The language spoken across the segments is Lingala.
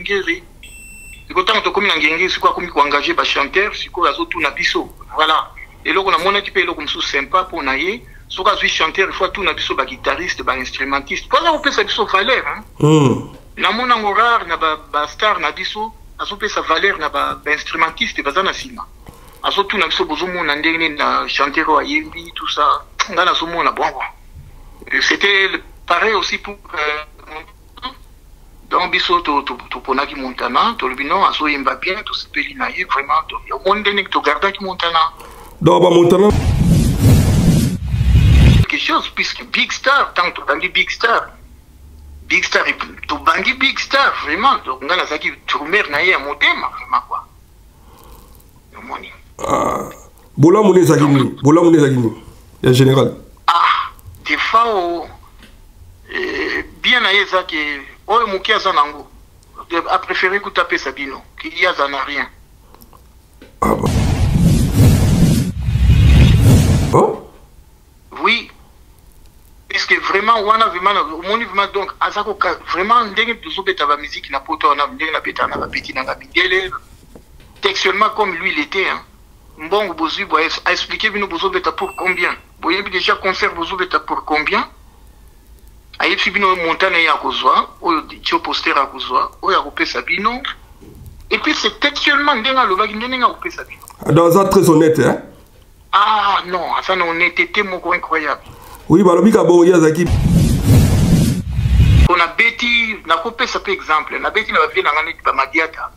ngeri. Et quand on comme ngengeri c'est quoi comme ko engager ba chanteur, c'est quoi azo tout na biso. Voilà. Et là on a mon équipe là comme ça sympa pour naïe. So ka suis chanteur, il faut tout na biso ba guitariste, ba instrumentiste. Pas là on peut ça biso valeur hein. Na mon amorar na ba star na biso, azo peut sa valeur na ba instrumentiste bazana sima. Azo tout na biso bozo mon ndenge na chanteur wa yembi tout ça. Ngana so mon na bon. C'était pareil aussi pour donc biso to ponaki Montana, to le binon azo yemba bien, to se peli na vraiment to yo monde nek to garda ki Montana. Donc ba Montana quelque chose puisque Big Star tant to bangi Big Star to bangi Big Star vraiment donc ngana zaki trumer na ye motema vraiment quoi. Yo moni. Bola mone zakini ya général. Des fois bien na ye zaki oyo mukia za nango a préféré que taper Sabino qui y a ça n'a rien. Ah bon. Bon? Oui. Parce que vraiment wana vraiment donc azako vraiment ndenge tuzo beta ba musique na poto na ndenge na beta na ba petit na bidele textuellement comme lui il était hein. Mbongo bozui boy a expliqué bino bozo beta pour combien. Boye déjà concert bozo beta pour combien? Aïe bino Montana ya kozwa oyo tio poster a kozwa oyo akopesa bino. Et puis c'est textuellement ndenge aloba ndenge akopesa bino. Dans ça très honnête hein. Ah non, ça non honnêteté moko incroyable. Oui, balobi ka bo yazaki. On a beti na kopesa par exemple, na beti na ba vie na ngani ba madiata.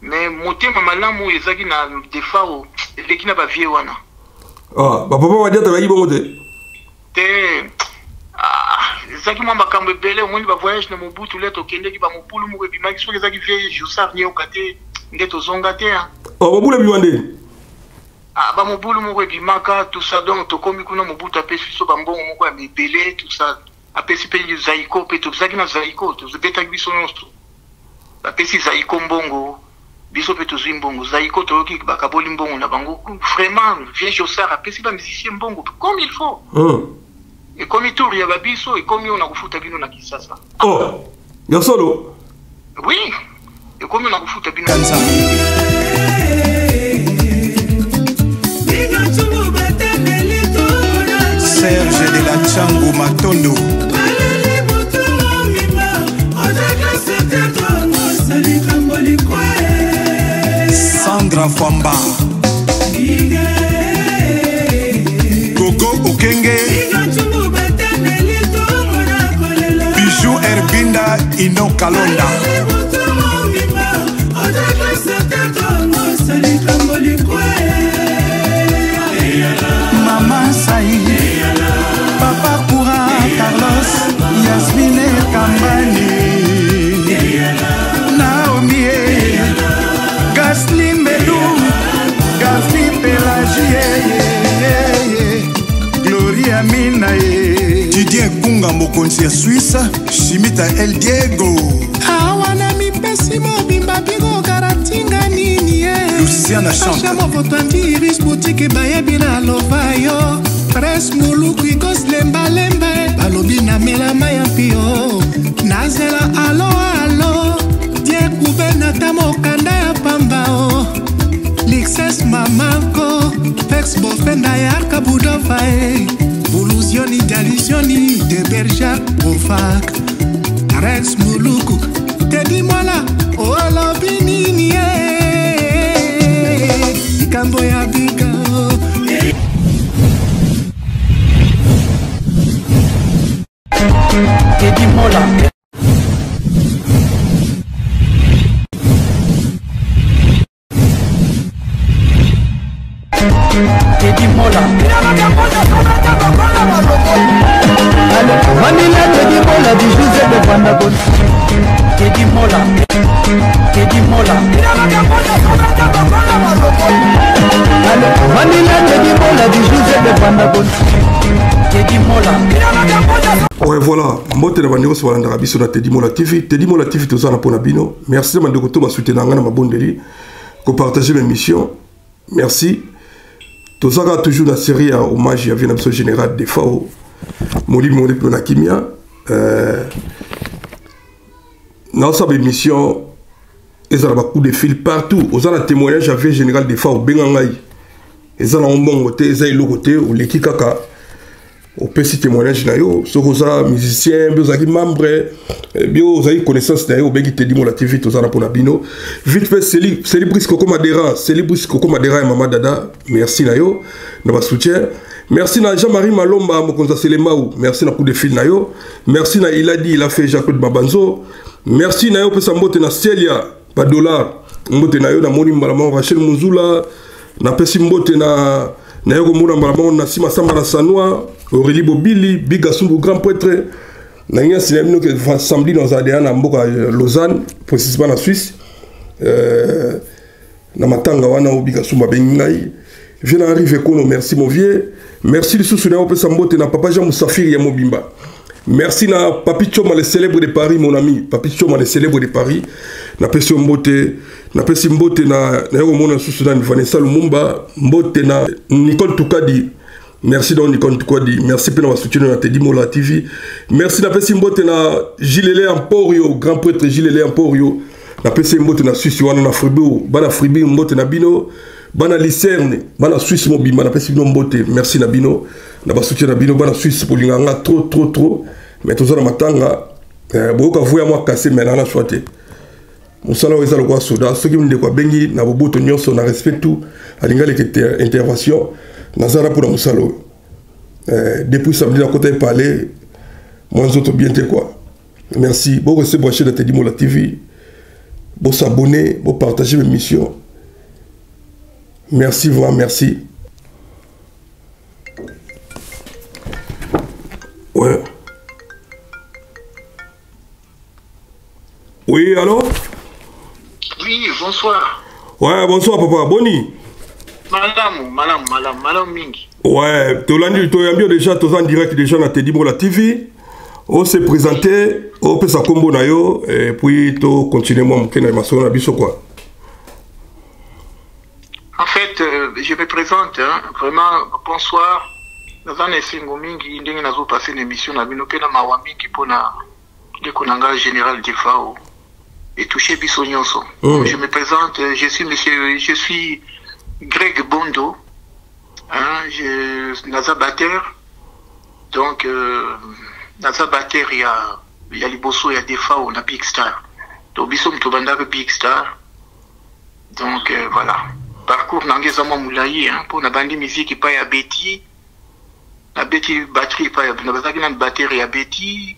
Mais motema malamu ezaki na defao leki na ba vie wana. Ah, ba papa madiata ba yibo mote. Te ezaki mamba kambe bele omoni ba voyage na Mobutu leto kende ki ba mopulu mo bi maki so ezaki vie Josar ni okate ndeto zonga te. Oh, mopulu bi wande. Ba mobulu moko ebimaka tout ça donc to komi kuna Mobutu apesi biso bambongo moko ya mibele tout ça apesi pe zaiko pe to zaki na zaiko to beta biso nyonso apesi zaiko mbongo biso pe to zimbongo zaiko to yoki bakaboli mbongo na bango vraiment vieux Josar apesi ba musicien mbongo comme il faut et comme il tourne ya babiso et comme on a kufuta bino na Kisasa oh ya solo oui et comme on a kufuta bino Serge de la Tchango Matondo Sandra Famba Coco Okenge Bijou Herbinda Ino Kalonda Maman Saïd Papa Koura Carlos Yasmine Kambani Naomi Gasly Medou Gasly Pelagie Gloria Minae Didier Kunga Mokonzi ya Suisse Shimita El Diego Awana mipesi mobimba bigo karatinga nini Luciana chante Chamo votanti iris boutique bayebi na lovayo Pres muluku ikos lemba lemba Balobi na melama ya pio Nazela alo alo Die kube na tamo kanda ya pambao Lixes mamako Pex bofenda ya kabudofae Buluzioni dalizioni de berja ofak Rex muluku Tedi mola o alobi nini Kambo ya biga Tedi mola Tedi mola Manila Tedi mola di José de Vandagon Tedi mola Tedi mola Manila Tedi mola di José de Vandagon Tedi mola Ouais voilà, mbote na bandeko so balanda biso na Tedi Mola TV to zana pona bino. Merci bandeko to ba soutenir nga na mabondeli ko partager mes missions. Merci. To zaka toujours la série à hommage à Vienne général des FAO. Moli moli pona kimia. Dans sa émission ils ont beaucoup de fil partout. Aux a témoignage avec général des fois au Bengangaï. Ils ont un bon côté, ils ont le côté où les kikaka. Au petit témoignage nayo, ceux qui sont musiciens, ils ont membres, ils ont connaissance nayo, ils ont te dit mon la TV, tous en pour Nabino. Vite fait, Célibris Coco Madera, Célibris Coco Madera et Maman Dada, merci nayo, dans votre soutien. Merci na Jean-Marie Malomba, mon conseiller Selemaou, merci na coup de fil nayo. Merci na Iladi, il a fait Jacques Babanzo. Merci nayo, pour sa mbote na Celia, pas dollar. Mbote nayo, na Moni Malamon, Rachel Mouzoula, na Pessi mbote na Nayo Mouna Malamon, na Sima Samara Sanoa. Aurélie Bobili, Bigasumbu grand prêtre, Nanya Sinemno qui va samedi dans ADN à Mboka Lausanne, précisément en Suisse. Namatanga wana ou Bigasumba Bengai. Je n'arrive kono, merci mon vieux. Merci le sous-souvenir au Pessambote na Papa Jean Moussafir Yamobimba. Merci na Papi Choma le célèbre de Paris, mon ami. Papi Choma le célèbre de Paris. Na Pessi Mbote, na Pessi Mbote na Nayo Mona sous-souvenir Vanessa Lumumba, Mbote na Nicole Toukadi. Merci donc Nicole Toukadi. Merci pour notre soutien à Teddy Mola TV. Merci na Pessi Mbote na Gilele Emporio, grand prêtre Gilele Emporio. Na Pessi Mbote na Suisse wana na Fribourg, bana Fribourg Mbote na Bino, bana Lucerne, bana Suisse mobima na Pessi Mbote. Merci na Bino. Na ba soutien na Bino bana Suisse pour linganga trop. Mais tout ça na matanga boka vuya moi casser mais na choité. Musala weza lokwa soda, ceux qui me dekwa bengi na boboto nyonso na respect tout alinga les intervention. Nazara pour Moussalo. Depuis samedi, à côté parler, moi, je bien quoi. Merci. Bon, restez branché dans Teddy Mola TV. Bon, s'abonner, bon, partager mes missions. Merci, vraiment, merci. Ouais. Oui, allô? Oui, bonsoir. Ouais, bonsoir, papa. Boni. Madame Mingi. Ouais, tu as déjà, tu es en direct déjà dans Teddy Mola TV. On s'est présenté, on peut s'accompagner combo nayo, et puis tu continues moi, quoi. En fait, je me présente, hein, vraiment, bonsoir. Nous avons essayé Mingi, nous avons passé une émission, nous avons fait ma Mingi pour le Konanga général de FAO et toucher Bissonyonso. Je me présente, je suis Greg Bondo, hein, Naza Bater, donc Naza Bater, il y a Liboso, il y a Defa, on a Big Star. Donc, Bissom Tobandar Big Star. Donc, voilà. Parcours Nangezama Moulaye, hein, pour la bande musique, il y a Betty, la Betty batterie, il y a batterie, il y a Betty.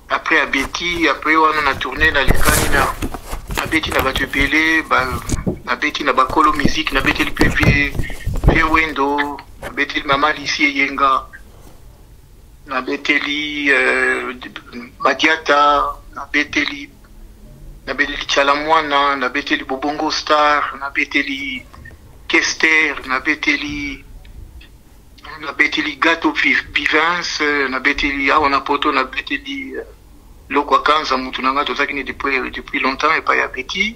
Après, à Betty, après, on a tourné dans les canines. La Betty n'a pas de belé, la Betty n'a pas de musique, la Betty le PV, le window, la Betty maman ici Yenga, la Betty Madiata, la Betty Chalamwana, la Betty Bobongo Star, la Betty Kester, la Betty Gâteau Vivance, la Betty Aonapoto, la Betty Lokwakanza Moutunanga, tout ça qui est depuis longtemps et pas y a Betty.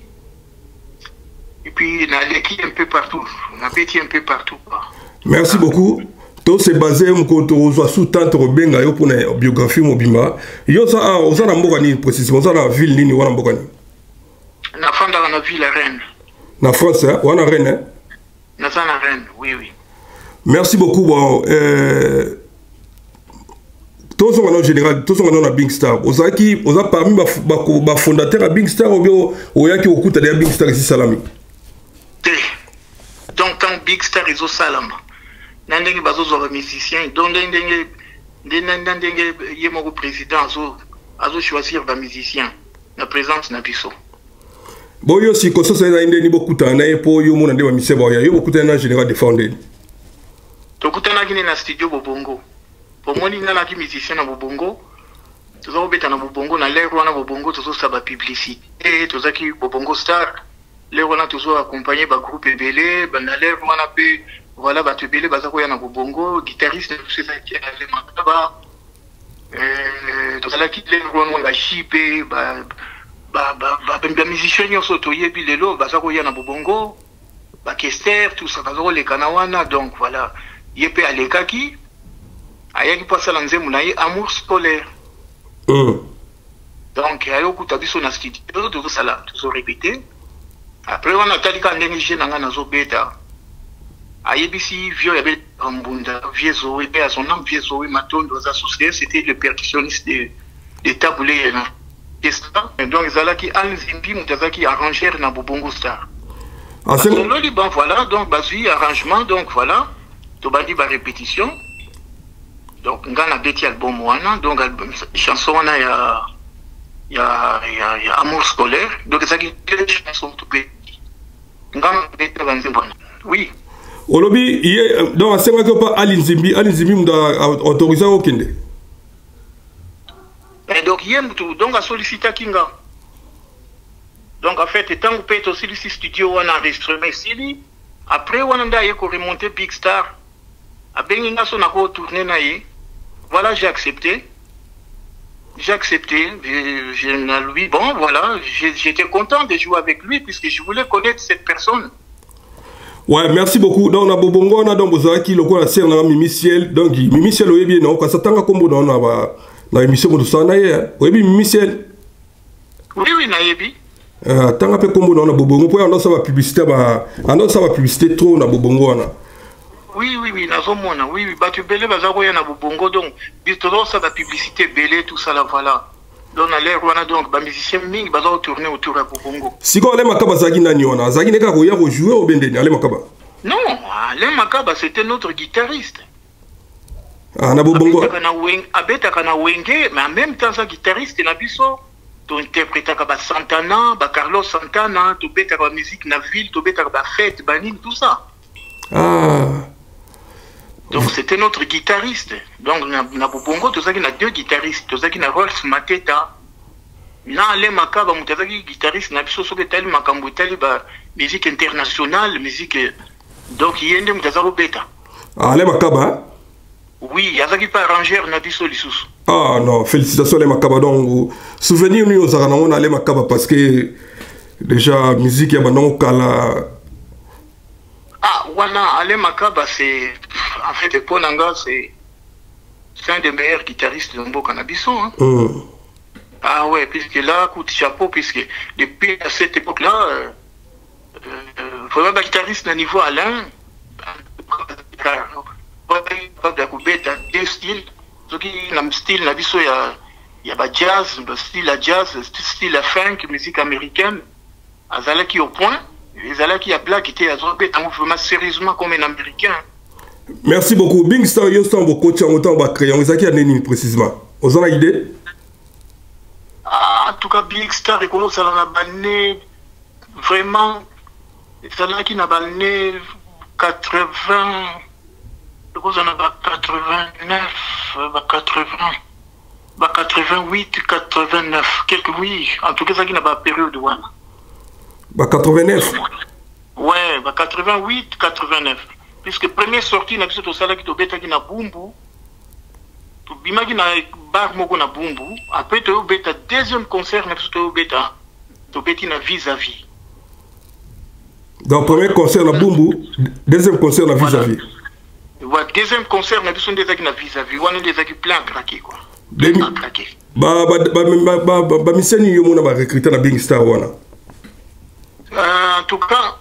Et puis, on a l'équipe un peu partout. On a Betty un peu partout. Merci beaucoup. Tout c'est basé sur sous tante Robenga pour la biographie Mobima. Yo ça on a mbokani précisément ça la ville nini wana mbokani. Na fanda na ville Rennes. Na France hein, wana Rennes hein. Na ça na Rennes, oui. Merci beaucoup bon tous sont en général, tous sont en Big Star. Oza parmi ma fondateur à Big Star ou yaki okuta de Big Star ici Salami. Donc quand Big Star ils ont Salama. Nandenge bazo zo musicien, donc ndenge yemo président azo choisir ba musicien. Na présence na biso. Bon yo si koso ça ina ndeni bokuta na epo yo mona nde ba miseba yo bokuta na général de fondé. To kutana kine na studio Bobongo. Pour moi, il y a des musiciens à Bobongo. Tout ça, on a Bobongo, na l'air, on a Bobongo, tout ça, ça publicité. Tout ça, qui Bobongo Star. L'air, on a toujours accompagné par groupe Ebele. Na l'air, on a pu, voilà, battu Ebele, bah, ça, on a Bobongo, guitariste, tout ça, qui a les mataba. Tout ça, qui l'air, on a chipé, bah, musiciens, ils sont toyés, puis les lots, bah, ça, on a Bobongo, bah, Kester, tout ça, bah, les Kanawana, donc, voilà. Yepé à l'Ekaki. Ayaki passe à l'anzé mounaï amour scolaire. Donc, ayo kutabiso na studio, tout ça là, tout ça répété. Après, on a tali quand ndenge nanga nazo beta. Ayebisi vieux avait Mbunda, vieux Zoé, à son nom vieux Zoé Matondo associé, c'était le percussionniste de Taboulé. Donc ils allaient qui Al-Zimbi Moutazaki arrangeur na Bobongo Star. Ah c'est bon. Bon voilà, donc basui arrangement, donc voilà. Tobandi ba répétition. Donc ngana beti album wana, donc chanson wana il y a Amour scolaire, donc ça qui est chanson tout petit. Oui. Olobi, donc à ce moment pas Alinzimbi m'a autorisé au Kende. Et donc hier donc à solliciter Kinga. Donc en fait tant que peut aussi le studio on a enregistré ici. Après on a d'ailleurs remonter Big Star. A Benga son a retourné naïe. Voilà j'ai accepté. J'ai accepté, lui, bon voilà, j'étais content de jouer avec lui puisque je voulais connaître cette personne. Ouais, merci beaucoup. Donc, on a Bobongo, on a donc Bozaki, le quoi, c'est un Mimi Ciel. Donc, Mimi Ciel, oui, bien, non, quand ça t'a comme on a l'émission de Sanaï, oui, Mimi Ciel. Oui, oui, Naïbi. Tant que comme on a Bobongo, pour on a sa publicité, on a sa publicité trop, on a Bobongo, oui, Nazomona, oui, bah tu belé, bah ça y a Bobongo, donc, bientôt ça va publicité belé, tout ça là, voilà. Donc, on a l'air, donc, bah musicien Ming, bah ça va tourner autour de Bobongo. Si on a Makaba Zagi Naniona, Zagi n'est qu'à jouer au Bendé, allez Makaba. Non, Alain Makaba, c'était notre guitariste. Ah, na Bobongo. Abeta Kana Wenge, mais en même temps, ça guitariste, il a vu ça. Tu interprètes Santana, Carlos Santana, tu bêtes la musique na ville, tu bêtes la fête, Banine, tout ça. Ah. Donc c'était notre guitariste. Donc na Bobongo, tu sais qu'il y a deux guitaristes. Tu sais qu'il y a Rolls Mateta. Na Ale Makaba, tu sais qu'il y a guitariste, na biso so que tel makambo tel ba musique internationale, musique. Donc il y a une de bêta. Ah, Ale Makaba. Oui, il y a ça qui peut arranger na biso lisous. Ah non, félicitations Ale Makaba. Donc souvenir nous aux Arana on Ale Makaba parce que déjà musique ya banon kala. Ah, Wana, Ale Makaba, c'est. En fait, Ponanga, c'est un des meilleurs guitaristes de Mboka Nabiso. Hein. Ah ouais, puisque là, coup de chapeau, puisque depuis à cette époque-là, vraiment, le guitariste à niveau Alain, deux styles. Dans le style Nabiso, il y a jazz, style funk, musique américaine, Azala qui au point. Les Azala qui a blague était à Zobé, vraiment sérieusement comme un américain. Merci beaucoup. Bing Star, yo star beaucoup de temps on va créer. On a neni précisément. Vous avez une idée? Ah, en tout cas, Big Star, et comment ça l'a banné vraiment. Ça l'a qui n'a banné 80. Comment ça n'a pas 89, 80, 88, 89. Quelques oui. En tout cas, ça qui n'a pas période. 89. Ouais, 88, 89. Puisque première sortie, na biso to sala ki to beta ki na bumbu. To bima ki na bar moko na bumbu. Après to beta deuxième concert na biso to beta. To beti na vis-à-vis. Donc premier concert na bumbu, deuxième concert na vis-à-vis. Ouais, deuxième concert na biso ndeza ki na vis-à-vis. Wana ndeza ki plein craqué quoi. Plein craqué. Ba miseni yo mona ba recruter na Bing Star wana. En tout cas,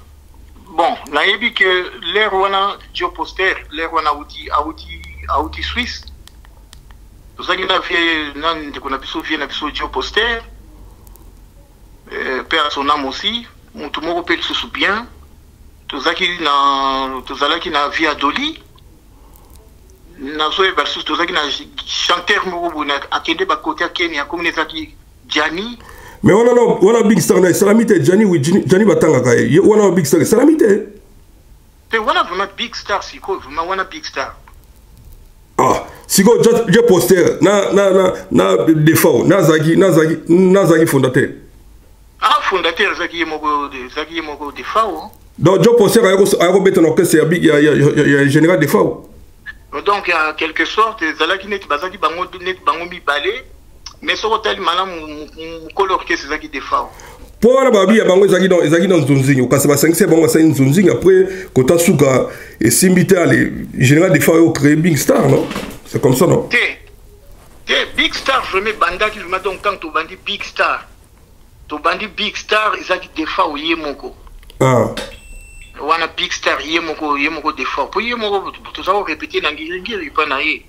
bon, là, il dit que l'air wana Joe Poster, l'air wana Audi Suisse. Tout ça qui n'a fait, qu'on a vu Joe Poster, père son âme aussi, tout le monde peut se souvenir. Tout ça qui n'a vu à Dolly. N'a pas tout ça qui n'a chanteur Mouroubou, à Kende Bakote à Kenya, comme les aki Gianni. Mais on a Big Star, Salamite, Gianni, oui, Gianni Batanga, on a Big Star, Salamite. Mais on a vraiment Big Star, c'est quoi, vraiment, on a Big Star. Ah, si quoi, j'ai posté, na défaut, na zagi fondateur. Ah, fondateur, zagi est mon défaut. Donc, j'ai posté, à Robert, il y a général défaut. Donc, en quelque sorte, Zalaki net, Bazaki, Bangomi balé. Mais ce hôtel, madame, mon color que c'est ça qui défend. Pour la babi, il y a dans Zunzing. Au cas où c'est bon, c'est une Zunzing. Après, quand tu as souga et Simbita, les général des fois, ils créent Big Star, non? C'est comme ça, non? Big Star, je mets Banda qui m'a donc quand tu bandis Big Star. Tu bandis Big Star, ils ont qui défend au Yemoko. Ah. Wana Big Star yemoko d'effort. Pour yemoko tout ça répéter dans ngiri pas na ye.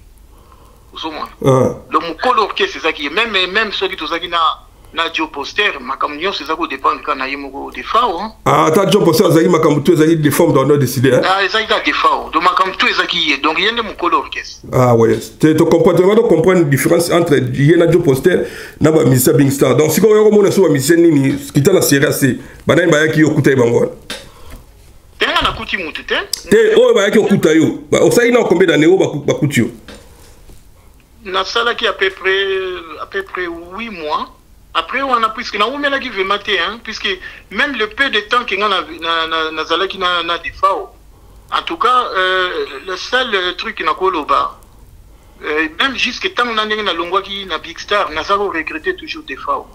Usoma. Ah. Le mukolo orchestre c'est ça qui même ceux qui tout ça qui na Joe Poster makamnyo c'est ça ko dépend quand na yemoko d'effort hein. Ah ta Joe Poster zaki makamtu zaki de forme dans notre décidé hein. Ah ça qui d'effort. Donc makamtu ezaki ye. Donc yende mukolo orchestre. Ah ouais, tu comprends donc comprendre la différence entre yena Joe Poster na ba musicien Big Star. Donc si ko yoko mona so ba musicien nini kita la série AC. Bana ba yaki yokuta bango. Tenga na kuti mutu te. Te o ba yaki okuta yo. Ba osai na combien d'années o ba kuti yo. Na sala qui à peu près 8 mois. Après on a puisque na omela qui veut mater hein puisque même le peu de temps que na sala qui na défaut. En tout cas le seul truc qui na koloba même jusque tant on a na longwa qui na Big Star na ça regretter toujours défaut.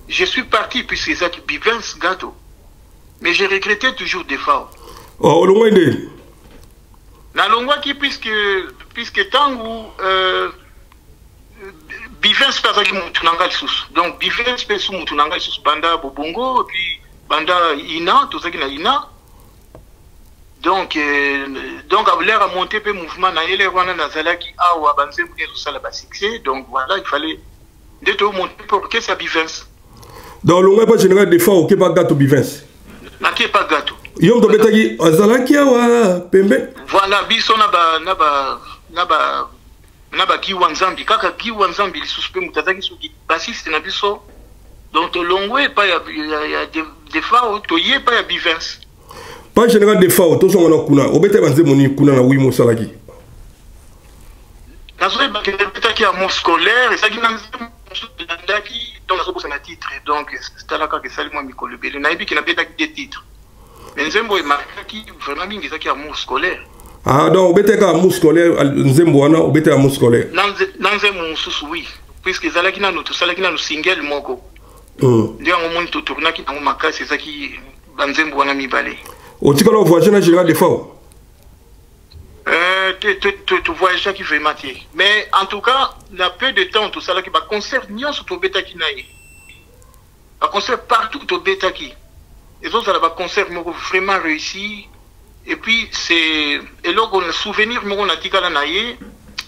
Je suis parti puisque ça qui Bivens gâteau. Mais j'ai regretté toujours défaut. Oh longwa inde. Na longwa qui puisque tant où Bivens pas qui mutunanga sous. Donc Bivens peut sous mutunanga sous banda bobongo puis banda ina tout ça qui na ina. Donc à l'air à monter peu mouvement na yele wana na zala qui a ou avancer pour tout ça là bas succès. Donc voilà, il fallait d'être monter pour que ça Bivens. Donc l'on pas général des fois au pas gâteau Bivens. Na qui pas gâteau. Yom to betaki azala ki awa pembe. Voilà, biso na ba ki wanzambi kaka ki wanzambi suspect mutazaki suki bassiste na biso. Donc longwe pas ya des fois to yé pas ya Bivens. Pas général des fois to so ngona kuna obete banze moni kuna na wimo salaki. Nazoe ba betaki à mon scolaire et ça qui nanzi ndaki donc nazo bossa na titre donc c'est là que sali moi mikolo bele na ebi ki na betaki des titres. Mais nzembo e marquaki vraiment mingi ça qui à mon scolaire. Ah donc obete ka mon scolaire nzembo wana obete à mon scolaire. Nzembo mususu oui puisque zalaki na tout salaki na single moko. Ndio ngomoni to tournaki na makasi ça qui banzembo wana mibale. O tikalo voyager na général des fois. Tu voyages qui fait matière. Mais en tout cas, il y a peu de temps, tout ça là qui va concert nion sur ton bêta qui naïe. Va concert partout ton bêta qui. Et donc ça va concert vraiment réussi. Et puis c'est et là on a souvenir moi on a tika la naïe.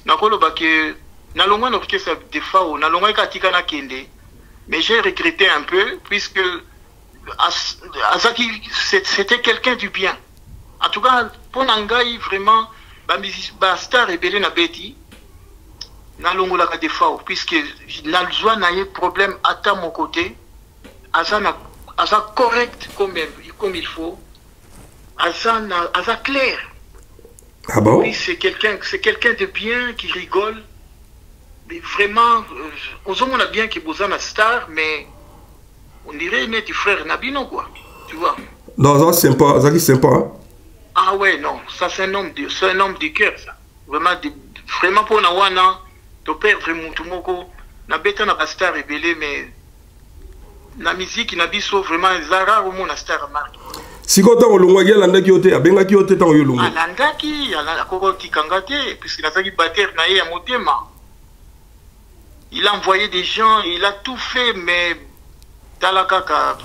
Na kolo ba que na longa n'orchestre des fois na longa ka tika na kende. Mais j'ai regretté un peu puisque Azaki c'était quelqu'un du bien. En tout cas pour Nangai vraiment ba star rebelle na beti na longola ka défaut puisque na besoin na y problème à mon côté asa correct comme il faut asa clair. Ah bon? Oui, c'est quelqu'un de bien qui rigole. Mais vraiment on a bien que bozana star mais on dirait net frère Nabino quoi. Tu vois? Non, ça sympa, ça qui sympa. Hein? Ah ouais, non, ça c'est un homme de cœur, ça. Vraiment pour Nawana, tu perdre Moutumoko, na bêta na star rebelle, mais la musique n'a biso vraiment zara au monde star marque. Si quand on longwa ya landa ki ote, abenga ki ote tan yo longwa. Landa ki, ala koko ki kangate, puisque na saki batteur na ye à motema. Il a envoyé des gens, il a tout fait, mais talakaka.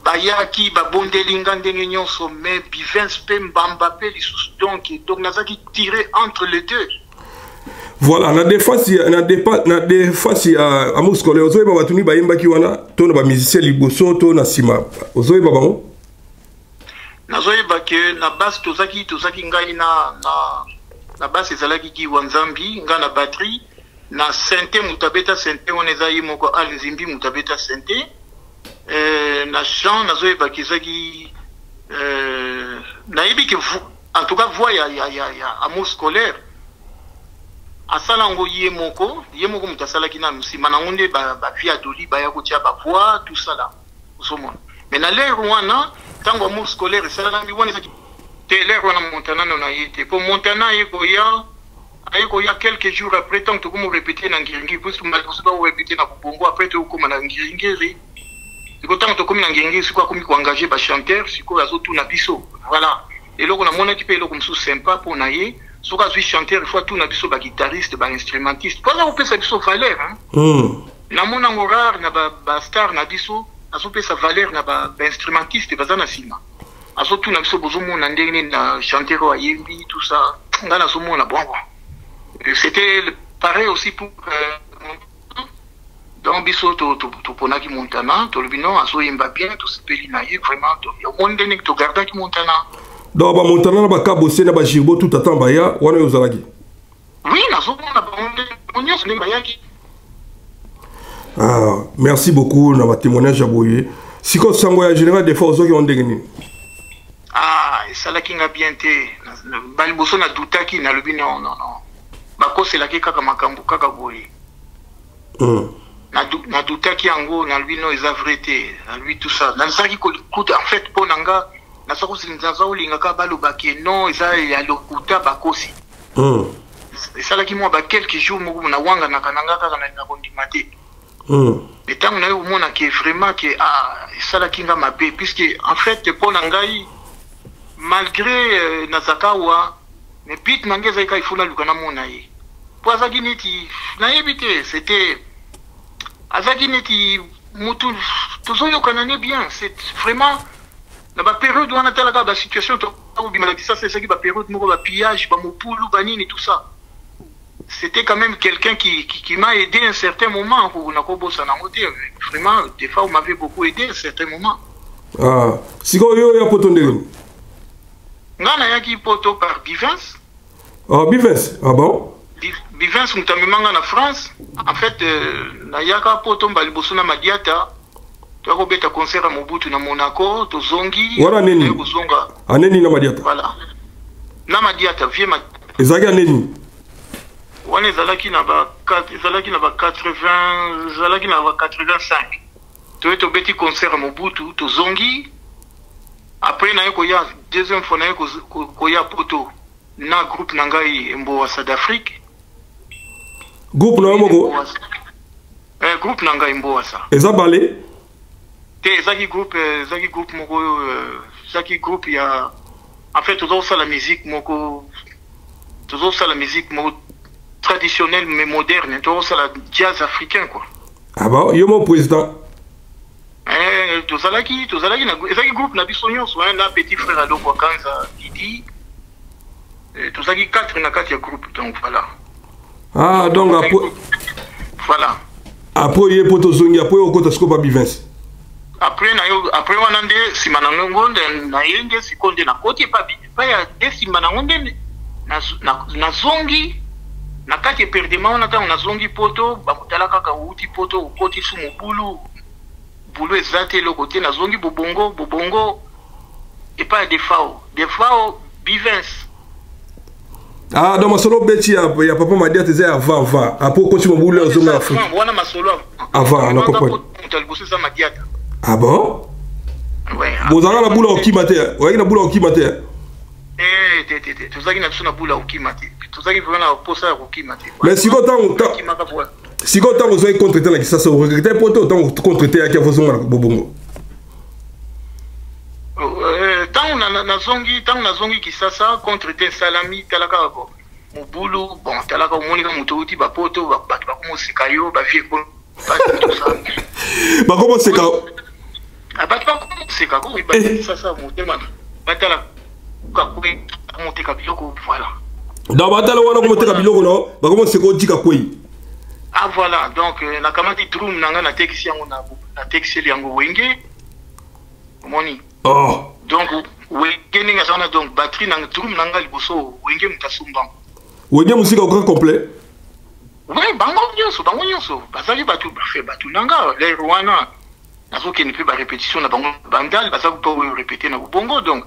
Bayaki babondelinga ndenge nyonso mais Bivens pe mbamba pe lisusu donc nazaki tiré entre les deux. Voilà, na des fois si à mon scolaire ozoe ba batuni ba yimba ki wana to na ba musicien liboso to na sima ozoe ba bango nazoe ba ke na basse tozaki ngai na basse ezalaki ki wanzambi nga na batterie na synthé mutabeta synthé on ezai moko alzimbi mutabeta synthé. Na chant nazoe bakizaki naibi que en tout cas voix ya amour scolaire asala ngo yemoko mutasala kina musima na ngonde ba via doli ba ya kotia ba voix tout ça là usomona mais na l'air wana tango amour scolaire sala na biwana saki télé wana Montana na yete comme Montana yeko ya quelques jours après tant que comme répéter na ngiringi parce que malgré pas répéter na bongo après tout comme na ngiringi. C'est autant que comme n'engagé, c'est quoi comme engager ba chanteur, c'est quoi tout na biso. Voilà. Et là on a mon équipe là comme sous sympa pour naïe. Soit que chanteur, il faut tout na biso ba guitariste, ba instrumentiste. Voilà on peut ça biso valeur hein. Na mon rare na ba star na biso, azopesa valeur na ba instrumentiste baza na sima azotuna biso bozomona ndenge na chanteur wa yembi tout ça nga nazomona bon c'était pareil aussi pour donc biso to ponaki Montana to lobino azoyemba bien to sepeli na ye vraiment to yo ndenge to gardaki Montana donc ba Montana na ba kabose na ba Jirbo tout atamba ya wana yozalaki oui nazomona ba onyo ndenge bayaki. Ah, merci beaucoup na témoignage aboye. Siko sango ya général des forces qui ont ndengeni. Ah, ça là qui nga bien té. Bali boso na dutaki na lobi non. Bako c'est là qui kaka makambu kaka boye. Na dutaki yango na lobi non eza vérité. Na lui tout ça. Na ça qui coûte en fait pour nanga na sako sinzaza olinga ka balo baké non eza ya lokuta bakosi. Et ça là qui moi ba quelques jours mo na wanga na kananga kaka na kondimate. Et tant que nous avons vraiment que ça la kinga mabé puisque en fait pour nangai malgré Nazakawa mais bit nangeza il faut na lukana monaye pour azaginiti na éviter c'était azaginiti mutu tozoyo kanane bien c'est vraiment la période où on a tellement de situation ça c'est ça qui va période mo ba pillage ba mopulu banini tout ça. C'était quand même quelqu'un qui m'a aidé à un certain moment pour vraiment, des fois, vous m'avez beaucoup aidé à un certain moment. Ah, si vous avez un poteau de l'eau? Non, il y a un poteau par Bivens. Ah, Bivens, ah bon? Bivens, nous avons en France. En fait, il y a un poteau qui est Madiata. Tu as un concert à Mobutu na Monaco, tu zongi. Voilà, Neni. Neni na Madiata. Voilà. Na Madiata, vieux Madiata. Ezaga Neni. On est zalaki na ba 80, zalaki na ba 85. Tu es au petit concert à Mobutu, tu zongi. Après na yoko ya deuxième fois na yoko ya poto na groupe nangai mbo wa South Afrique. Groupe na moko. Groupe nangai mbo wa sa. Ezabale. Te zaki groupe moko zaki groupe ya en fait toujours ça la musique moko traditionnel mais moderne, tout ça la jazz africain quoi. Ah bon, yo mon président. Tout ça là qui na groupe na bisonyo so un petit frère ado kwa kanza Didi. Tout ça qui 4 na 4 groupe donc voilà. Ah donc après voilà. Après il poto zongi après au côté scope Bivens. Après wanande simana ngonde na yenge sikonde na koti pa ya simana ngonde na zongi na kati perdement on attend na zongi poto bakutala kaka uti poto ukoti su mobulu bulu ezate le côté na zongi bobongo et pas des fao Bivens. Ah donc masolo beti ya papa Madia teze avant après ukoti mobulu na zonga Afrique. Wana masolo avant na comprendre. Ah bon? Ouais. Bozanga na bula okimate. Ouais na bula okimate. Tout ça qui n'a pas boula okimate. Tout ça qui veut na posa okimate. Mais si quand vous avez contreté la ça vous regrettez pour autant contreté à qui vous ont bobongo. Tant na zongi qui ça contreté salami talaka ko. Mobulu bon talaka monika mututi ba poto ba ko sikayo ba vie ko tout ça. Ba comment c'est ka? Ah ba ko c'est ka ko ba ça motema. Ba tala monter kabiloko voilà. Dans batala wana ko monter kabiloko no, ba comment c'est ko dika kwei. Ah voilà, donc na kamati drum nanga na texte yango na texte yango wenge. Moni. Oh. Donc wenge ninga sana donc batterie nanga drum nanga liboso wenge mutasumba. Wenge musika au complet. Oui, bango nyonso. Bazali batu nanga les Rwanda. Nazo qui ne peut pas répétition na bango bandal baza ko répéter na bongo donc.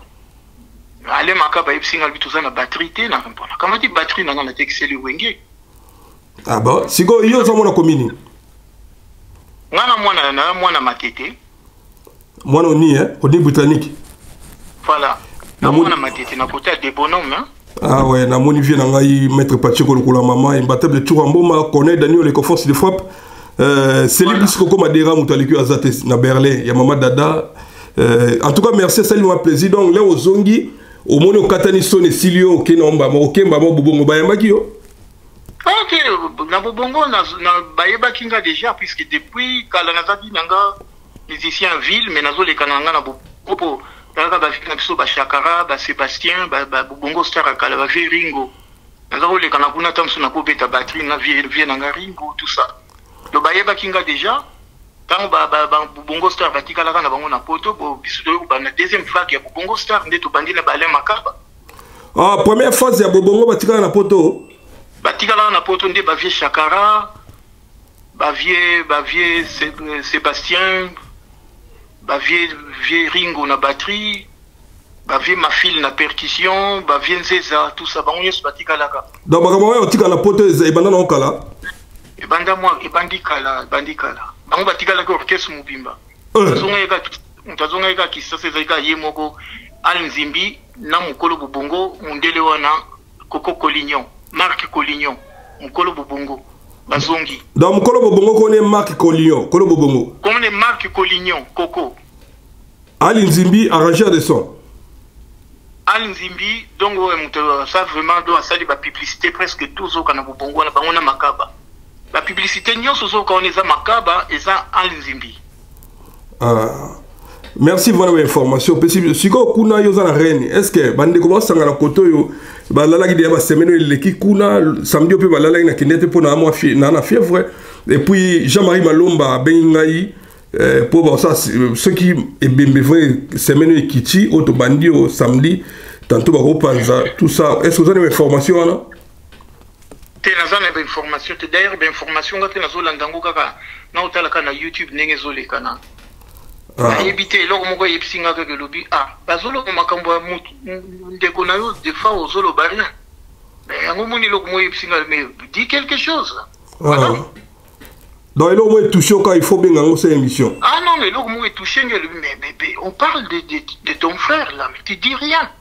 Allez makaba ipsinga bitu za na batterie te na mpona. Kama ti batterie nanga na texte le wenge. Ah bon, siko iyo za mona komini. Ngana mwana matete. Mwana oni oni britannique. Voilà. Na mwana matete na côté des bonhommes hein. Ah ouais, na moni vie na ngai maître Pacheko lokula mama imbatable tour mboma connaît Daniel les conforts de frappe. C'est lui qui comme adhérent mutaliki azate na Berlin, ya mama dada. En tout cas merci, ça lui m'a plaisir donc là aux zongi au moni au katani sone silio kenomba mo kemba mo bobongo bayamba kio. Ok, na bobongo na bayeba kinga déjà puisque depuis kala nazaki nanga musicien en ville, mais nazo les kananga na bopo. Tala ba ville na biso ba Chakara, ba Sébastien, ba Bongo Star akala ba Ringo. Nazo les kanakuna tamsu na ko beta batterie na vie na Ringo tout ça. Le bayeba kinga déjà. Quand Bongo Star batika la na bango na poto bo biso do ba na deuxième vague ya Bongo Star ndeto bandi na balé makaba. Ah, première phase ya Bongo batika na poto. Batika la na poto nde ba vie Chakara, ba vie Sébastien, ba vie Ringo na batterie, ba vie Mafil na percussion, ba vie Nzeza, tout ça bango yesu batika la ka. Donc bakaba ya tika na poto e banda na okala. E banda moi e bandikala. Bango batika la ka orchestre mubimba. Mutazonga eka kisasa eka yemoko Alinzimbi na mukolo bubongo mundele wana Coco Collignon, Marc Collignon, mukolo bubongo bazongi. Dans mukolo bubongo kone Marc Collignon, kolo bubongo. Comme Marc Collignon, Coco. Alinzimbi arrangeur de son. Alinzimbi donc ça vraiment doit salir la publicité presque tous au kana bubongo na bango na makaba. La publicité nyon sozo ka oneza makaba eza Alinzimbi. Merci pour l'information. Si vous avez une reine, est-ce que vous avez un côté où vous avez une semaine où samedi vous avez une fièvre. Et puis Jean-Marie Malomba Bengaï pour ceux qui ont semaine qui auto bandi au samedi, tantôt tout ça. Est-ce que vous avez une information? Information. D'ailleurs, l'information que vous avez na YouTube, éviter lors mon goye psinga que lobby bazolo makambo ndeko na yo des fois ozolo barien mais yango moni loko moye psinga mais dis quelque chose voilà. Donc loko moye touché quand il faut bien dans cette émission. Ah non mais loko moye touché mais on parle de ton frère là mais tu dis rien.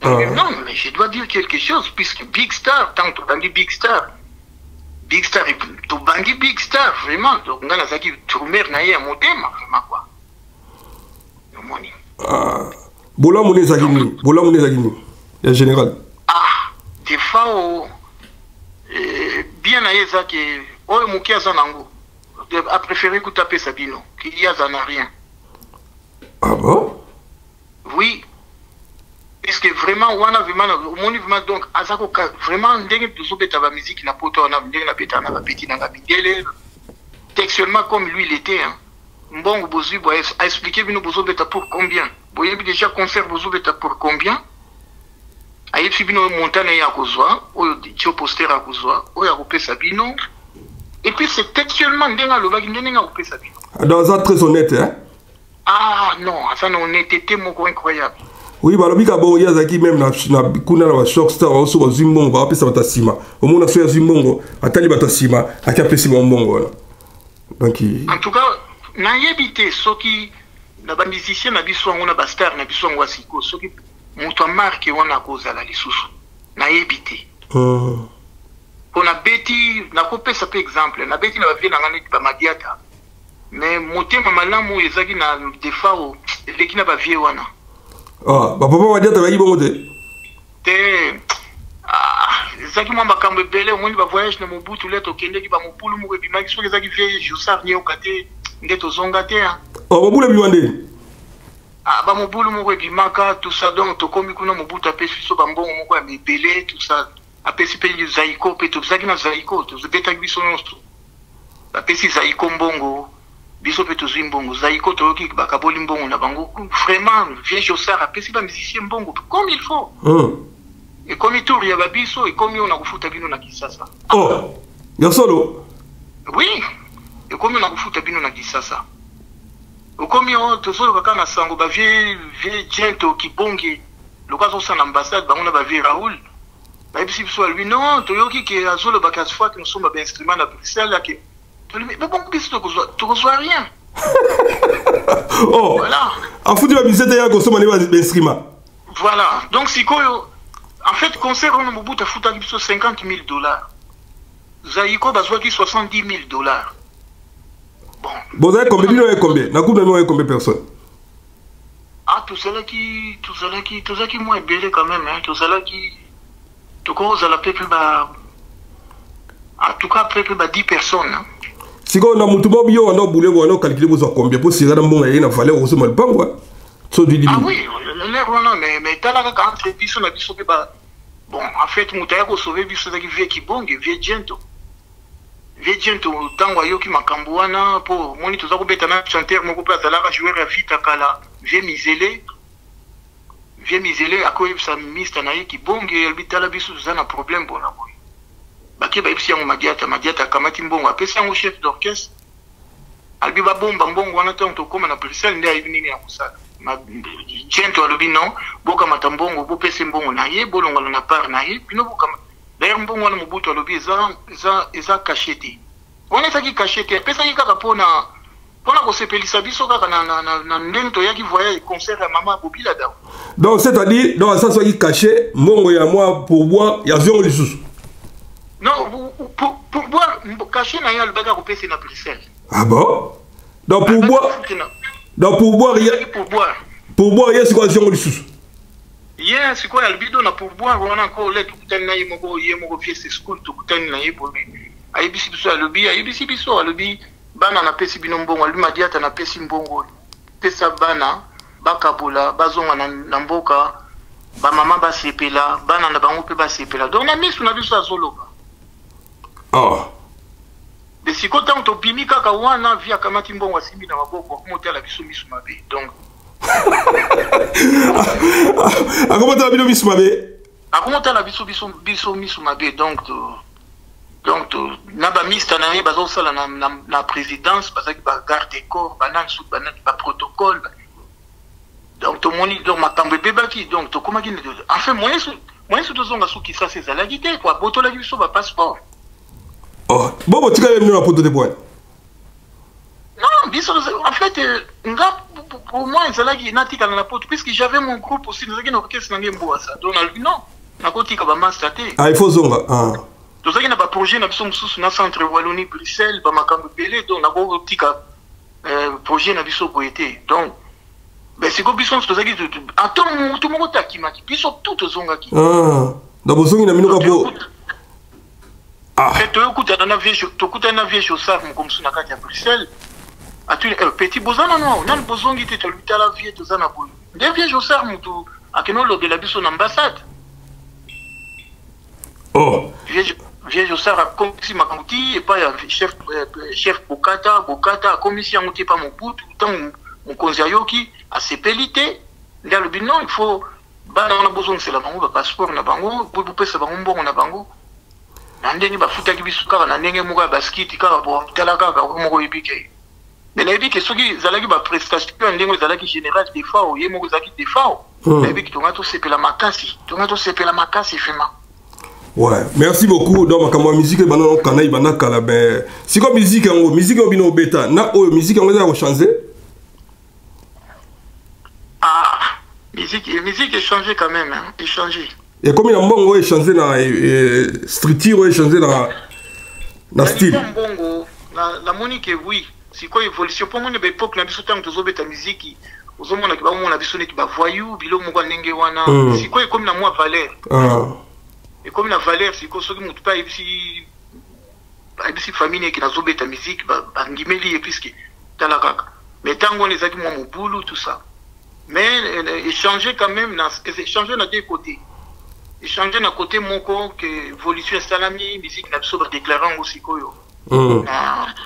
Non mais je dois dire quelque chose puisque Big Star tant on dit Big Star to bangi Big Star vraiment donc ngana zaki tourmer na ya motema vraiment quoi moni bola mone zakini ya général des fois bien na yeza que oyo mukia za nango a préféré que taper Sabino qu'il y a ça n'a rien. Ah bon? Oui. Est-ce que vraiment on a vraiment donc azako vraiment ndenge tuzobeta ba musique na poto on a ndenge na beta na ba petit na bidele textuellement comme lui il était hein mbongo bozu boy a expliqué bino bozobeta pour combien boye déjà concert bozobeta pour combien a yepsi bino montana ya kozwa o tio poster a kozwa o ya kopesa bino et puis c'est textuellement ndenge lo baki ndenge a kopesa bino dans ça très honnête hein. Ah non ça non honnêteté moko incroyable. Oui, bah le bon yazaki même na kuna na shock star aussi au zimbongo ba pesa batasima. Au monde so ya zimbongo atali batasima akapesi bongo. Donc en tout cas, na yebité soki na ba musicien na biso ngona ba star na biso ngwa siko soki muto marque wana koza la lisusu. Na yebité. Kona beti na kopesa par exemple, na beti na ba vie na ngani ba madiata. Mais motema malamu ezaki na defao lekina ba vie wana. Ah, papa va dire que tu vas y aller. Zaki mwamba kambe bele omoni ba voyage na mobutu leto kende ki ba mopulu mo bi maki soki zaki vie jusar ni okate ndeto zonga te. Oh, mopulu bi wande. Ba mopulu mo bi maka tout ça donc to komi kuna mobutu apesi so ba mbongo moko ya bele tout ça apesi pe zaiko pe to zaki na zaiko to beta biso nonso. Apesi zaiko mbongo. Biso pe tozwi mbongo zaiko toyoki bakaboli mbongo na bango vraiment vieux Jossard apesi ba musicien mbongo comme il faut. Et comme il tourne ya babiso et comme on a kufuta bino na Kisasa. Oh, ya solo. Oui. Et comme on a kufuta bino na Kisasa. O comme on tozolo kaka na sango ba vieux gento kibonge lokazo sa na ambassade bango na ba vieux Raoul. Ba bisi biso lui non toyoki ke azolo bakasfat nous sommes ba instrument na Bruxelles là que mais bon, tu reçois rien. Oh, voilà. En fait, tu vas visiter un consommant d'instruments. Voilà. Donc, si en fait, concert, on a beaucoup de foutre $50 000. Zaïko, besoin de $70 000. Bon. Vous avez combien de personnes? Ah, tout cela qui, moi, est belé quand même, hein. Tout cela qui, tout cas, vous allez plus, en tout cas, plus 10 personnes, hein. Si on a mutu mobi on a boulé on a calculé vous combien pour si on a une valeur au mal pas quoi. Ah oui, mais t'as là quand c'est biso na biso pe ba bon en fait mutaya ko sauver biso za ki vie ki bonge vie gento. Vie gento tango yo ki makambo wana po moni toza ko beta na chanteur moko pe azala ka jouer à vita kala vie misélé akoye sa mista na ye ki bonge elbitala biso za na problème bona boy. Baki ba ipsi yango madiata kamati mbongo apesi yango chef d'orchestre albi ba bomba mbongo wana tanto koma na Bruxelles ndia ibini ya kusala ma gento alobi non boka matambongo bo pesi mbongo na ye bolongo na part na ye bino boka d'ailleurs mbongo wana mobutu alobi eza cachete on est qui cachete pesa ki kaka pona ko sepelisa biso kaka na ndento ya ki voyage concert ya mama Bobila daw. Donc c'est-à-dire dans ça soit qui caché mbongo ya moi pour boire ya vion lisusu. Non, pour boire, cacher n'a rien le bagage au PC na Bruxelles. Ah bon? Donc pour boire, il y a pour boire, il y a ce qu'on dit au sous. Yeah, c'est quoi le bidon na pour boire, on a encore les tout na yemoko fiesta school tout na yebo. Ayebisi biso alobi, ayebisi biso alobi, bana na pesi binombo, aluma diata na pesi mbongo. Pesa bana, bakabola, bazonga na mboka, ba mama ba sepela, bana na bango pe ba sepela. Donc na misu na biso azoloka. Oh. Mais si quand on pimi kaka wana via kamati mbongo asimi na maboko monter la biso misu mabe. Donc a comment la biso misu mabe? A comment la biso misu mabe donc na ba mista na ye bazo sala na présidence parce que ba garde corps banan sous banan ba protocole. Donc to moni donc makambe bebaki donc to comment qui enfin moyen sous tozonga sous qui ça c'est la guité quoi boto la biso ba passeport. Oh, bon, tu as mis la pote de poing. Non, en fait, pour moi, c'est là qu'il n'a pas la pote, puisque j'avais mon groupe aussi, nous avons une orchestre dans le ça. Donc, non, on a continué à m'installer. Ah, il faut zonga. Ah. Donc, il y a un projet, nous avons un centre Wallonie, Bruxelles, Bamakambe Pelé, donc, on a un petit projet, nous avons été. Donc, ben, c'est comme Bisson, c'est ça qui est. Attends, tout le monde a qui m'a dit, Bisson, tout le zonga qui. Ah, d'abord, zonga, il a mis le capot. Ah. Tu écoutes un vieux chaussard comme ça à Bruxelles. Petit bozana non, on a le besoin qui était à la vie de Zana Boulou. Des vieux chaussards à Kenolo de la Bisson ambassade. Oh. Vieux chaussard à commissi Makamouti et pas chef Bokata, commissi Amouti pas mon bout, tout le temps mon conseiller qui a ses pélités. Il y a le bilan, il faut. Bah, on a besoin de c'est la bango, passeport, on a bango, pour vous passer bango, on a bango. Nandeni bafuta kibisu kaka na ndenge moko ya basket kaka bo tala kaka moko yebike mais na yebike soki zalaki ba prestation ndenge zalaki général des fois ye moko zaki des fois na yebike tonga to sepela makasi fema. Ouais, merci beaucoup. Donc makambo musique bana kana ibana kala ben si ko musique en bino beta na o musique en za ko changer. Ah, musique est changé quand même hein, est changé. Et comme il y a un bon échangé dans structure, échangé dans style. La monique, oui. C'est quoi l'évolution? Pour moi, à l'époque, la musique, la musique, aux hommes, on a besoin de voyou, bilo, mouga, nengewana. C'est quoi comme la moi valeur? Et comme la valeur, c'est quoi ce qui m'a pas ici famille qui n'a pas de musique, ngimeli et puisque t'as la caca. Mais tant qu'on les a qui m'ont mon boulot, tout ça. Mais échanger quand même, échanger dans deux côtés. Échanger d'un côté mon corps que évolution salami musique n'a pas déclarant aussi koyo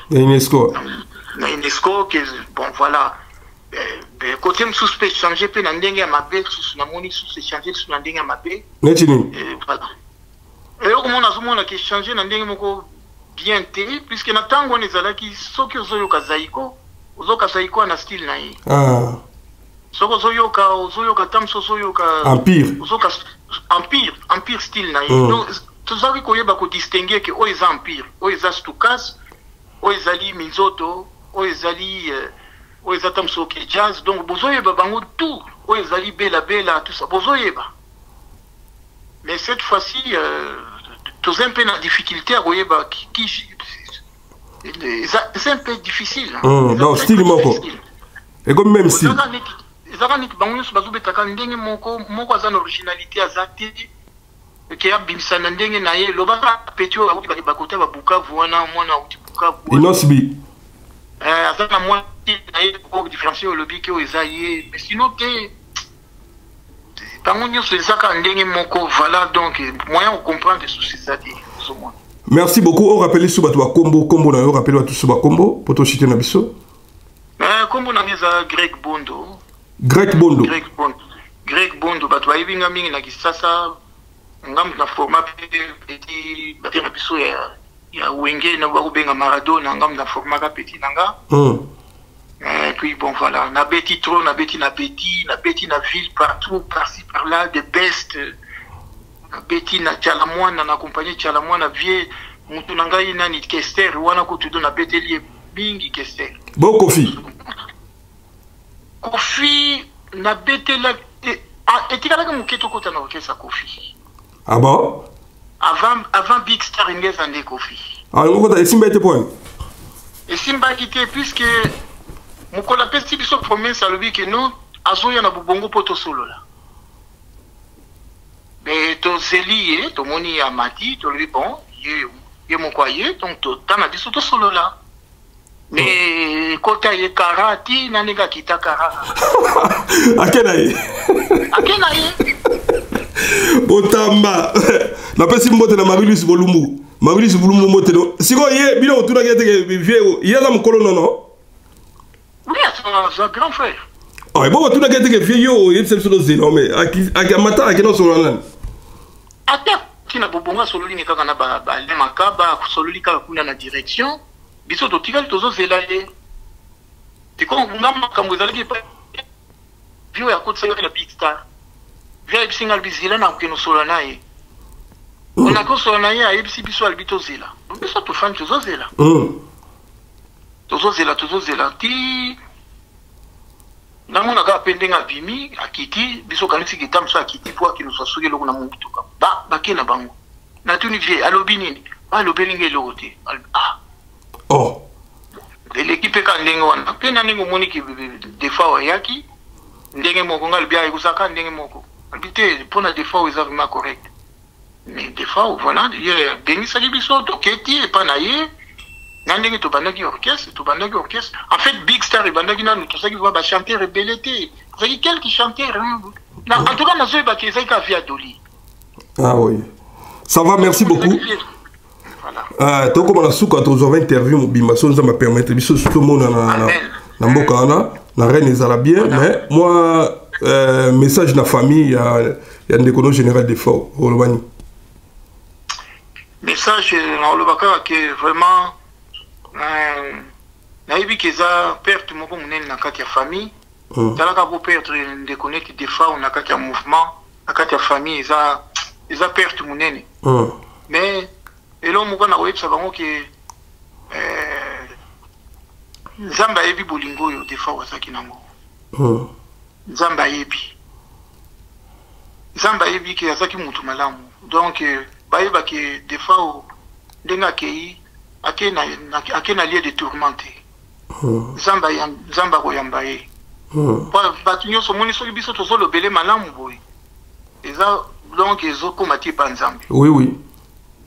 UNESCO que bon voilà côté me suspect changer pe na ndenge ya mabe sous na moni sous changer sous na ndenge ya mabe voilà et au moment où on a que changer na ndenge moko bien té puisque na tango on ezala ki soki ozoyo kazaiko na style na yi soko ozoyoka tamso ozoyoka empire style na ye donc tozali koyeba ko distinguer que oyo eza empire oyo eza stukas oyo ezali minzoto oyo eza tamso ke jazz donc bozoyeba bango tout oyo ezali bela tout ça bozoyeba mais cette fois-ci toza un peu na difficulté à koyeba c'est un peu difficile donc style moko et comme même style ezaka neti bango nyonso bazobetaka ndenge moko aza na originalité aza te qui a bimsa na ndenge na ye lobaka petio akuti bakota babukavu wana mwana uti bukavu Inosbi aza na mwana na ye ko différencier lobi ki o eza ye mais sinon te bango nyonso ezaka ndenge moko voilà donc moyen de comprendre les soucis ça dit moins. Merci beaucoup. On rappelle sur Batou Combo, Combo na yo rappelle Batou sur Combo pour te citer na biso. Combo na meza Greg Bondo. Greg Bondo. Greg Bondo Batou ayibinga mingi na kisasa ngam na format petit batir na biso ya wenge na ba benga Maradona ngam na format ka petit nanga. Puis bon voilà, na beti trop, na beti na ville partout, par-ci par-là, de best. Beti na Tchalamouana, na compagnie Tchalamouana, vie, Moutunanga nani Kester, wana kutudo na beteli bingi Kester. Bon Kofi. Kofi na betela etikala ka muketo kota na orchestre Kofi. Ah bon? Avant Big Star Ingles ande Kofi. Ah on kota esimba ete point. Esimba kité puisque mukola pesi biso promesse alobi que non azoya na bubongo poto solo là. Mais to zeli to moni amati to lui bon ye mon croyé donc to tana biso to solo là mais kota ye karati na nega kita kara akena ye botamba na pesi mbote na Mabilus Bolumbu mbote no siko ye bino otuna kete vieux ye za mkolo nono oui c'est grand frère ah bon otuna kete vieux yo ye c'est solo zelo mais akamata akeno solo nani ate tina bobonga sololi ne kaka na ba le makaba sololi kaka kuna na direction biso to tikali tozo zela ye tiko ngamba kamwezali ke pa vio ya kotsa na Big Star via single bizila na keno solo na ye on a ko solo na ye a ibisi biso albito zela biso to fan tozo zela tozo zela ti na mona ka pendenga bimi akiti biso kanisi kitamso akiti po akino sosuke lokuna mutuka ba kena bango na tuni vie alobi nini ba lobelinge lokote oh l'équipe ka ndenge wana pena ningo moni ki defa yaki ndenge moko ngal bia ikusaka ndenge moko habité pona defa is vraiment correct mais defa voilà ye benisa biso to keti e pana ye nandenge to bandaki orchestre en fait Big Star et bandaki na nous ça qui va chanter rebelleté c'est quelques chanteurs en tout cas na zo ba ki ka via Doli. Ah oui ça va merci beaucoup voilà to comme na suka to zo interview mobimba so ça m'a permettre biso tout monde na mboka na reine ezala bien mais moi message na famille ya ndekono général de fort olobani message na olobaka que vraiment nayebi keza perte moko munene na kati ya famille talaka ko perdre ndekono ki defa na kati ya mouvement na kati ya famille eza perte munene mais elo moko na oyebisa bango ke Nzamba yebi bolingo yo defa wasaki nango Nzamba yebi ki azaki mutu malamu donc bayeba ke defa ndenga kei akena lieu de tourmenter Nzamba koyamba ye batu nyonso moni soki biso tozolobele malamu boye eza donc ezokoma tie pa Nzambe oui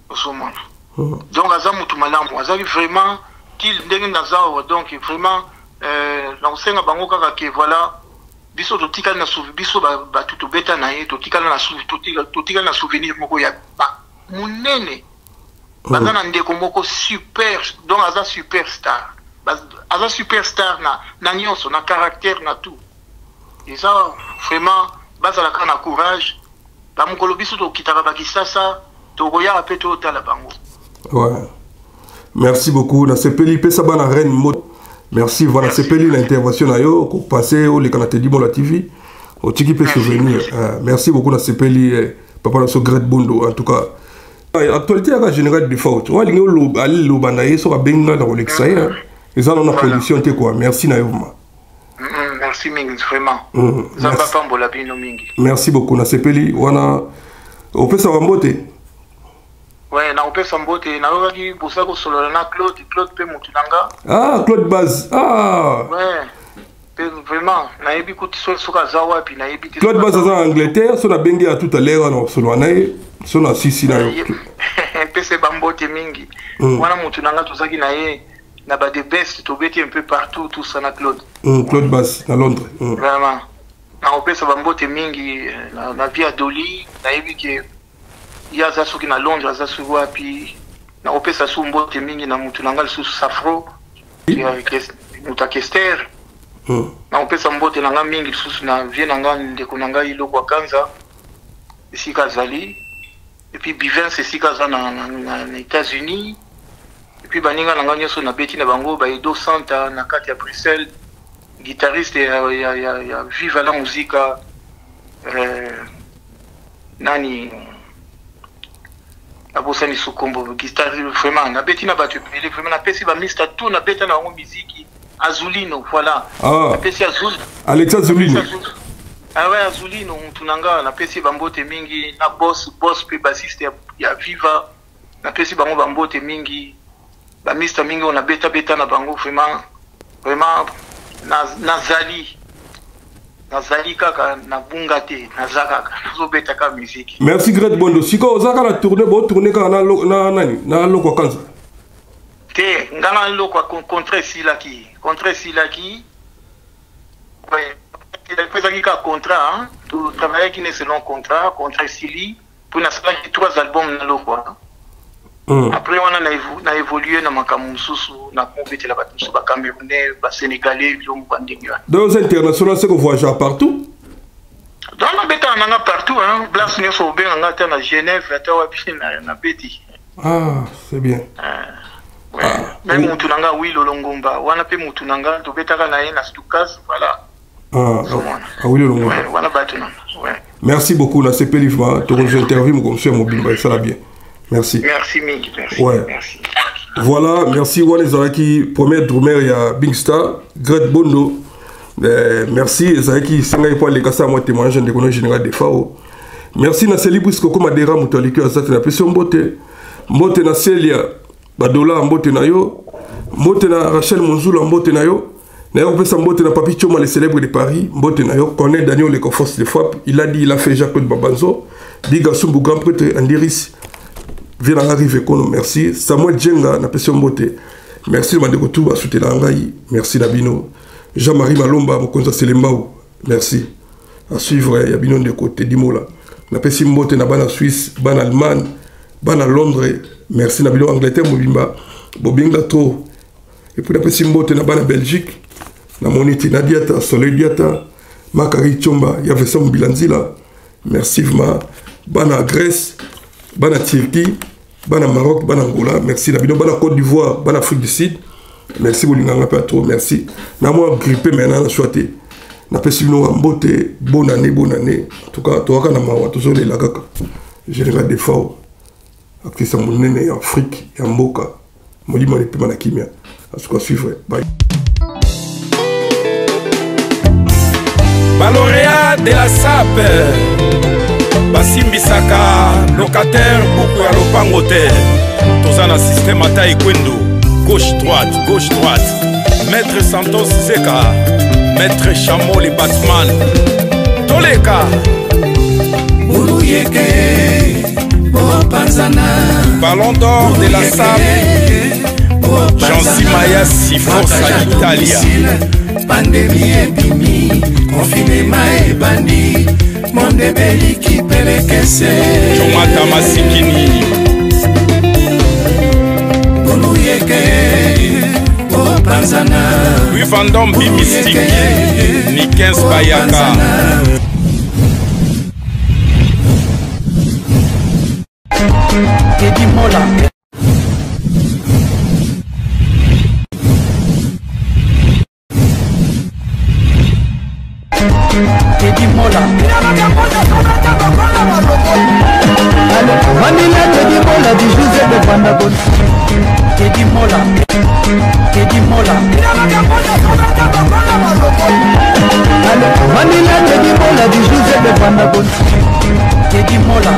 osomona donc aza mutu malamu azali vraiment qu'il ndenge nazawa donc vraiment na usenga bango kaka ke voilà biso totikala na souvenir biso batu tobeta na ye totikala na souvenir moko ya munene baza na ndeko moko super donc aza superstar na nyonso na caractère na tout eza vraiment bazalaka na courage bamokolo biso tokitaka bakisasa tokoyaka mpe totala bango. Ouais. Merci beaucoup. Na sepeli pesa bana reine mot. Merci voilà sepeli l'intervention na yo ko passer au le canal Teddy Mola TV. Au tiki peut souvenir. Merci beaucoup na sepeli papa so Greg Bondo en tout cas. Actualité à général de faute. Wa lingo lo ali lo banaye so benga na Rolex ya. Ils ont na production te quoi. Merci na yo. Merci mingi vraiment. Zamba pambola bino mingi. Merci beaucoup na sepeli wana au pesa wa mbote. Ouais, na opesa mbote na yoki bosako solo na Claude pe mutunanga. Ah, Claude Baz. Ah. Ouais. vraiment nayebi kuti soka zawa puis nayebi Claude Bass en Angleterre so na bengi à tout à l'heure no solo nae so na sisi na yo pese bambote mingi wana mutu nanga tozaki na ye na ba de best to beti un peu partout tout ça na Claude Claude Bass na Londres vraiment na opesa bambote mingi na via Doli nayebi ke ya za soki na Londres za soki wapi na opesa su mbote mingi na mutu nanga su Safro muta Kester na opesa mbote nanga mingi susu na vie nanga ndeko nanga iloko akanza esika zali et puis Bivens esika za na États-Unis et puis baninga nanga nyoso na beti na bango ba Edo Santa na kati ya Bruxelles guitariste ya Viva la Musica nani abosani sukombo guitariste vraiment na beti na batu vraiment na pesi ba mista tout na beta na bango muziki Azulino, voilà. Ah. Alexa Azulino. Ah ouais, Azulino, tunanga na pesi bambote mingi na boss pe bassiste ya Viva. Na pesi bango bambote mingi. Ba mista mingi on a beta na bango vraiment nazali. Nazali kaka na bungate, nazaka nazo beta ka musique. Merci Greg Bondo. Siko ozaka na tourner ka na nani? Na loko kanza. Te nganga loko contre silaki ouais il faut que un contrat tout travailler qui n'est selon contrat Sili pour na sala 3 albums na loko après on a évolué na makamu susu na kompetela batu ba Camerounais ba Sénégalais biom bandinga dans international c'est que voyage partout dans la beta nanga partout Blas ne faut bien ngata na Genève ata wapi na beti c'est bien ouais. Même Moutunanga, oui, Lolongomba. Wana pe Moutunanga, to betaka na ye na Stukas, voilà. Oui, Lolongomba. Ouais, wana batuna. Ouais. Merci beaucoup, là, c'est Pelifma. Tu as interviewé mon conseiller mobile, ça va bien. Merci. Merci, Mick. Merci. Ouais. Merci. Voilà, merci, Wane Zaraki, premier drummer, il y a Big Star, Greg Bondo. Merci, Zaraki, Sengai Poil, les Kassa, moi, témoignage de l'économie générale des FAO. Merci, Nasseli Brisco, comme Adera, Moutaliki, Azat, la pression Mbote. Mbote Nasselia. Badola mbote na yo, mbote na Rachel Monzoula mbote na yo, na yo pesa mbote na Papi Choma le célèbre de Paris, mbote na yo, connaît Daniel le Confos de Frappe, il a dit, il a fait Jacques Babanzo, Diga Sumbu grand prêtre Andiris, vient arriver kono, merci, Samuel Djenga na pesa mbote, merci Madeko Touba soutenir Angaï, merci Nabino, Jean-Marie Malomba, Mokonza Selembao, merci, à suivre, Yabino de côté Dimola, na pesa mbote na bana Suisse, bana Allemagne, bana Londres, merci Nabilo Angleterre Mobimba Bobinga trop et puis après Simbote na bana Belgique na moniti Nadiata Soleil Diata Makari Chomba Yave Sam Bilanzila merci vraiment bana Grèce bana Turquie bana Maroc bana Angola merci Nabilo bana Côte d'Ivoire bana Afrique du Sud merci Bolinganga pas trop merci na moi grippé maintenant na choité na pesino mbote bonne année en tout cas toi kana mawa toujours les lagaka général des FAO akisa monene ya Afrique ya mboka molimo le pema na kimia asuka suivre bye Lauréat de la SAP basimbisaka locataire buku ya lopango te toza na système ata ekwendo gauche droite maître Santos Zeka maître Chamo le Batman toleka Muluyeke Ballon d'or de la SAP Jean Simaya Siforza Italia Pandémie epimi confinement ebandi monde beliki pelekese Jomata Masikini Boluyeke Opanzana Wivandom Bimistique Nikens Bayaka Teddy Mola. Teddy Mola. Vanilla Teddy Mola du José de Vandagon. Teddy Mola. Teddy Mola. Vanilla Teddy Mola du José de Vandagon. Teddy Mola.